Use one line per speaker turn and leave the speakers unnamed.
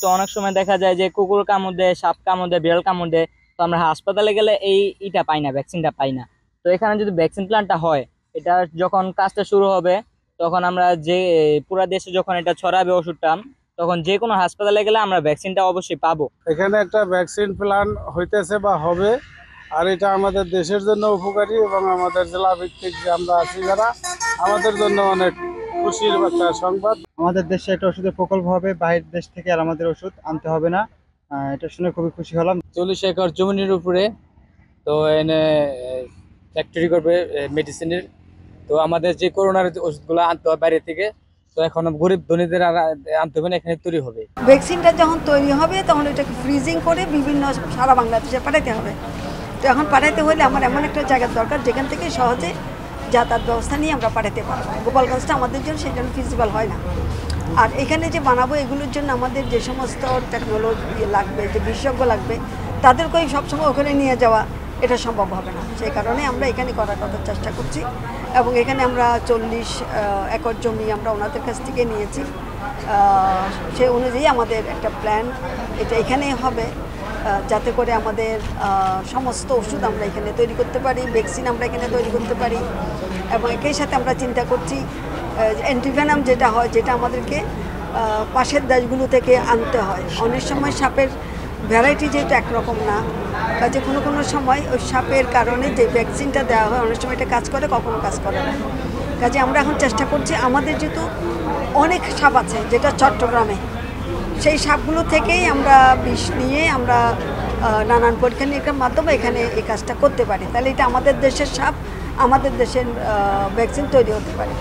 তো অনেক সময় দেখা যায় যে কুকুর কামড় দেয়, সাপ কামড় দেয়, বিড়াল কামড় দেয়। তো আমরা হাসপাতালে গেলে ইটা পাই না, ভ্যাকসিনটা পাই না। তো এখানে যদি ভ্যাকসিন প্ল্যানটা হয়, এটা যখন কাজটা শুরু হবে, তখন আমরা যে পুরা দেশে যখন এটা ছড়াবে ওষুধটা, তখন যে কোনো হাসপাতালে গেলে আমরা ভ্যাকসিনটা অবশ্যই পাবো।
এখানে একটা ভ্যাকসিন প্ল্যান হইতেছে বা হবে, আর এটা আমাদের দেশের জন্য উপকারী এবং আমাদের জেলা ভিত্তিক যে আমরা আছি যারা, আমাদের জন্য অনেক খুশির একটা সংবাদ। আমাদের দেশে একটা ওষুধের প্রকল্প হবে, বাইরের দেশ থেকে আর আমাদের ওষুধ আনতে হবে না। এটা শুনে খুবই খুশি হলাম।
40 একর জমির উপরে তো এনে ফ্যাক্টরি করবে মেডিসিনের। তো আমাদের যে করোনার ওষুধগুলো আনতে হয় বাইরে থেকে, তো এখন গরিব ধনীদের আর আনতে হবে না, এখানে তৈরি হবে।
ভ্যাকসিনটা যখন তৈরি হবে তখন এটাকে ফ্রিজিং করে বিভিন্ন সারা বাংলাদেশে পাঠাতে হবে। তো এখন পাঠাতে হলে আমার এমন একটা জায়গার দরকার যেখান থেকে সহজে যাতায়াত ব্যবস্থা নিয়ে আমরা পাঠাতে পারবো। গোপালগঞ্জটা আমাদের জন্য সেটা ফিজিবল হয় না। আর এখানে যে বানাবো এগুলোর জন্য আমাদের যে সমস্ত টেকনোলজি লাগবে, যে বিশেষজ্ঞ লাগবে, তাদেরকেই সবসময় ওখানে নিয়ে যাওয়া এটা সম্ভব হবে না। সেই কারণে আমরা এখানে করার কথা চেষ্টা করছি এবং এখানে আমরা 40 একর জমি আমরা ওনাদের কাছ থেকে নিয়েছি। সেই অনুযায়ী আমাদের একটা প্ল্যান এটা এখানেই হবে, যাতে করে আমাদের সমস্ত ওষুধ আমরা এখানে তৈরি করতে পারি, ভ্যাকসিন আমরা এখানে তৈরি করতে পারি। এবং একই সাথে আমরা চিন্তা করছি অ্যান্টিভেনাম যেটা হয়, যেটা আমাদেরকে পাশের দেশগুলো থেকে আনতে হয়। অনেক সময় সাপের ভ্যারাইটি যেহেতু একরকম না, কাজে কোনো কোনো সময় ওই সাপের কারণে যে ভ্যাকসিনটা দেওয়া হয় অনেক সময় এটা কাজ করে, কখনো কাজ করে না। কাজে আমরা এখন চেষ্টা করছি, আমাদের যেহেতু অনেক সাপ আছে যেটা চট্টগ্রামে, সেই সাপগুলো থেকেই আমরা বিষ নিয়ে আমরা নানান পরীক্ষা নিরীক্ষার মাধ্যমে এখানে এই কাজটা করতে পারি। তাহলে এটা আমাদের দেশের সাপ, আমাদের দেশের ভ্যাকসিন তৈরি হতে পারে।